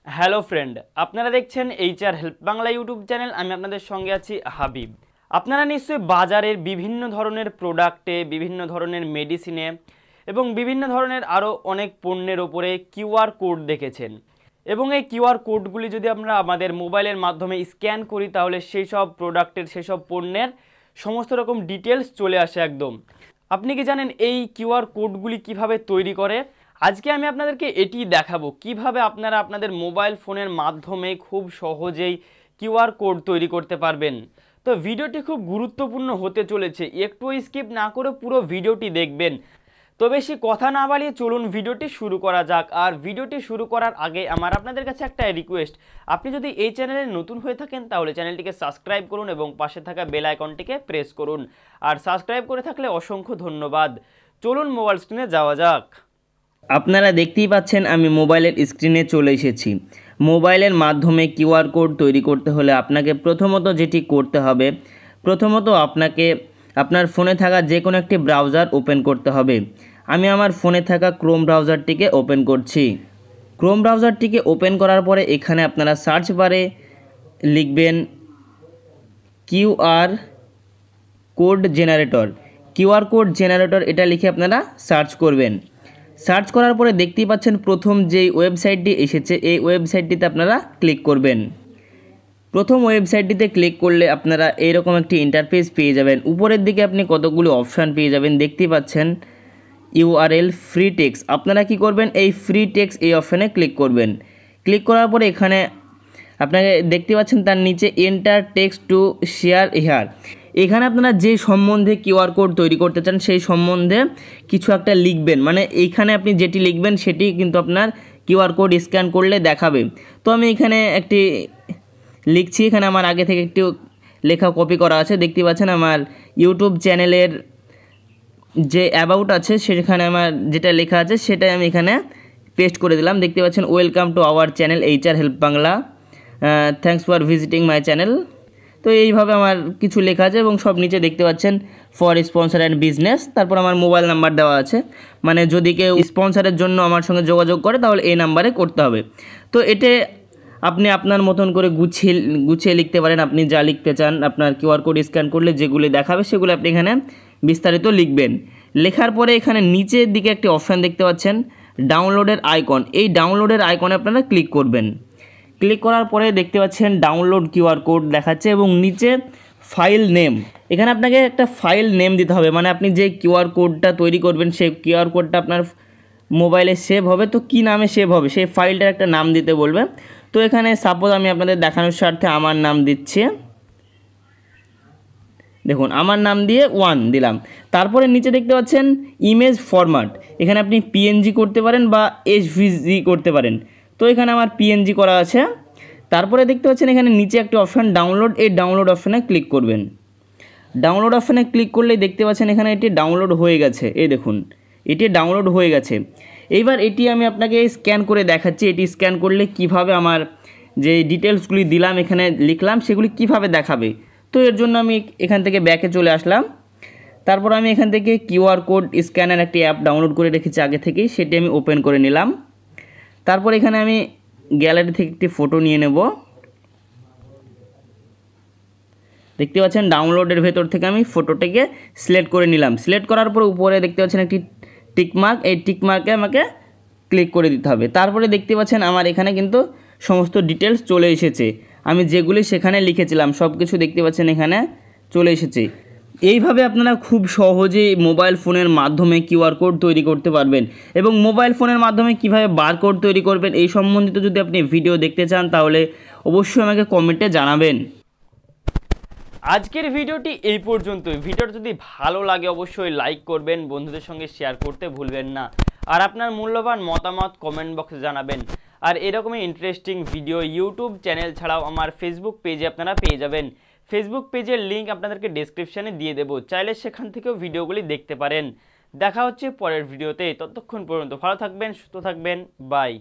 Hello friend, আপনারা দেখছেন HR help Bangla YouTube channel. আমি আপনাদের সঙ্গে আছি হাবিব। আপনারা নিশ্চয়ই বাজারের বিভিন্ন ধরনের প্রোডাক্টে, বিভিন্ন ধরনের মেডিসিনে এবং বিভিন্ন ধরনের আরও অনেক পণ্যের ওপরে কিউআর কোড দেখেছেন। এবং এই কিউআর কোডগুলি যদি আমরা আমাদের মোবাইলের মাধ্যমে স্ক্যান করি তাহলে সেই সব প্রোডাক্টের, সেসব পণ্যের সমস্ত রকম ডিটেলস চলে আসে একদম। আপনি কি জানেন এই কিউআর কোডগুলি কিভাবে তৈরি করে? আজকে আমি আপনাদেরকে এটি দেখাবো কিভাবে আপনারা আপনাদের মোবাইল ফোনের মাধ্যমে খুব সহজেই কিউআর কোড তৈরি করতে পারবেন। তো ভিডিওটি খুব গুরুত্বপূর্ণ হতে চলেছে, একটু স্কিপ না করে পুরো ভিডিওটি দেখবেন। তো বেশি কথা না বাড়িয়ে চলুন ভিডিওটি শুরু করা যাক। আর ভিডিওটি শুরু করার আগে আমার আপনাদের কাছে একটা রিকোয়েস্ট, আপনি যদি এই চ্যানেলে নতুন হয়ে থাকেন তাহলে চ্যানেলটিকে সাবস্ক্রাইব করুন এবং পাশে থাকা বেল আইকনটিকে প্রেস করুন। আর সাবস্ক্রাইব করে থাকলে অসংখ্য ধন্যবাদ। চলুন মোবাইল স্ক্রিনে যাওয়া যাক। আপনারা দেখতেই পাচ্ছেন আমি মোবাইলের স্ক্রিনে চলে এসেছি। মোবাইলের মাধ্যমে কিউআর কোড তৈরি করতে হলে আপনাকে প্রথমত যেটি করতে হবে, আপনাকে আপনার ফোনে থাকা যে কোনো একটি ব্রাউজার ওপেন করতে হবে। আমি আমার ফোনে থাকা ক্রোম ব্রাউজারটিকে ওপেন করছি। ক্রোম ব্রাউজারটিকে ওপেন করার পরে এখানে আপনারা সার্চ বারে লিখবেন কিউআর কোড জেনারেটর, এটা লিখে আপনারা সার্চ করবেন। সার্চ করার পরে দেখতেই পাচ্ছেন প্রথম যেই ওয়েবসাইটটি এসেছে এই ওয়েবসাইটটিতে আপনারা ক্লিক করবেন। প্রথম ওয়েবসাইটটিতে ক্লিক করলে আপনারা এইরকম একটি ইন্টারফেস পেয়ে যাবেন। উপরের দিকে আপনি কতগুলো অপশান পেয়ে যাবেন, দেখতেই পাচ্ছেন ইউআরএল ফ্রি টেক্সট। আপনারা কি করবেন, এই ফ্রি টেক্সট এই অপশানে ক্লিক করবেন। ক্লিক করার পরে এখানে আপনাকে দেখতে পাচ্ছেন তার নিচে enter text to share here. এখানে আপনারা যে সম্বন্ধে কিউআর কোড তৈরি করতে চান সেই সম্বন্ধে কিছু একটা লিখবেন, মানে এইখানে আপনি যেটি লিখবেন সেটি কিন্তু আপনার কিউআর কোড স্ক্যান করলে দেখাবে। তো আমি এখানে একটি লিখছি, এখানে আমার আগে থেকে একটু লেখা কপি করা আছে। দেখতে পাচ্ছেন আমার ইউটিউব চ্যানেলের যে অ্যাবাউট আছে সেখানে আমার যেটা লেখা আছে সেটাই আমি এখানে পেস্ট করে দিলাম। দেখতে পাচ্ছেন welcome to our channel HR help Bangla, thanks for visiting my channel. তো এইভাবে আমার কিছু লেখা আছে এবং সব নিচে দেখতে পাচ্ছেন ফর স্পন্সর অ্যান্ড বিজনেস, তারপর আমার মোবাইল নাম্বার দেওয়া আছে, মানে যদি কেউ স্পন্সরের জন্য আমার সঙ্গে যোগাযোগ করে তাহলে এই নাম্বারে করতে হবে। তো এতে আপনি আপনার মতন করে গুছিয়ে লিখতে পারেন, আপনি যা লিখতে চান আপনার কিউআর কোড স্ক্যান করলে যেগুলি দেখাবে সেগুলো আপনি এখানে বিস্তারিত লিখবেন। লেখার পরে এখানে নিচের দিকে একটি অপশান দেখতে পাচ্ছেন ডাউনলোডের আইকন, এই ডাউনলোডের আইকনে আপনারা ক্লিক করবেন। ক্লিক করার পরে দেখতে পাচ্ছেন ডাউনলোড কিউআর কোড দেখাচ্ছে এবং নিচে ফাইল নেম, এখানে আপনাকে একটা ফাইল নেম দিতে হবে, মানে আপনি যে কিউআর কোডটা তৈরি করবেন সেই কিউআর কোডটা আপনার মোবাইলে সেভ হবে, তো কী নামে সেভ হবে সেই ফাইলটার একটা নাম দিতে বলবে। তো এখানে সাপোজ আমি আপনাদের দেখানোর স্বার্থে আমার নাম দিচ্ছি, দেখুন আমার নাম দিয়ে 1 দিলাম। তারপরে নিচে দেখতে পাচ্ছেন ইমেজ ফরম্যাট, এখানে আপনি পিএনজি করতে পারেন বা এসভিজি করতে পারেন। তো এখানে আমার পিএনজি করা আছে। তারপরে দেখতে পাচ্ছেন এখানে নিচে একটা অপশান ডাউনলোড, এই ডাউনলোড অপশানে ক্লিক করবেন। ডাউনলোড অপশানে ক্লিক করলেই দেখতে পাচ্ছেন এখানে এটি ডাউনলোড হয়ে গেছে, এই দেখুন এটি ডাউনলোড হয়ে গেছে। এইবার এটি আমি আপনাকে স্ক্যান করে দেখাচ্ছি, এটি স্ক্যান করলে কিভাবে আমার যে ডিটেলসগুলি দিলাম এখানে লিখলাম সেগুলি কিভাবে দেখাবে। তো এর জন্য আমি এখান থেকে ব্যাকে চলে আসলাম। তারপর আমি এখান থেকে কিউআর কোড স্ক্যানার একটি অ্যাপ ডাউনলোড করে রেখেছি আগে থেকেই, সেটি আমি ওপেন করে নিলাম। তারপর এখানে আমি গ্যালারি থেকে একটি ফটো নিয়ে নেব। দেখতে পাচ্ছেন ডাউনলোডের ভেতর থেকে আমি ফটোটিকে সিলেক্ট করে নিলাম। সিলেক্ট করার পর উপরে দেখতে পাচ্ছেন একটি টিকমার্ক, এই টিকমার্কে আমাকে ক্লিক করে দিতে হবে। তারপরে দেখতে পাচ্ছেন আমার এখানে কিন্তু সমস্ত ডিটেলস চলে এসেছে, আমি যেগুলি সেখানে লিখেছিলাম সব কিছু দেখতে পাচ্ছেন এখানে চলে এসেছে। এইভাবে আপনারা খুব সহজেই মোবাইল ফোনের মাধ্যমে কিউআর কোড তৈরি করতে পারবেন। এবং মোবাইল ফোনের মাধ্যমে কিভাবে বারকোড তৈরি করবেন এই সম্বন্ধিত যদি আপনি ভিডিও দেখতে চান তাহলে অবশ্যই আমাকে কমেন্টে জানাবেন। আজকের ভিডিওটি এই পর্যন্তই। ভিডিওটা যদি ভালো লাগে অবশ্যই লাইক করবেন, বন্ধুদের সঙ্গে শেয়ার করতে ভুলবেন না, আর আপনার মূল্যবান মতামত কমেন্ট বক্সে জানাবেন। আর এরকমই ইন্টারেস্টিং ভিডিও ইউটিউব চ্যানেল ছাড়াও আমার ফেসবুক পেজে আপনারা পেয়ে যাবেন। ফেসবুক পেজের লিঙ্ক আপনাদেরকে ডেসক্রিপশানে দিয়ে দেবো, চাইলে সেখান থেকেও ভিডিওগুলি দেখতে পারেন। দেখা হচ্ছে পরের ভিডিওতে, ততক্ষণ পর্যন্ত ভালো থাকবেন, সুস্থ থাকবেন, বাই।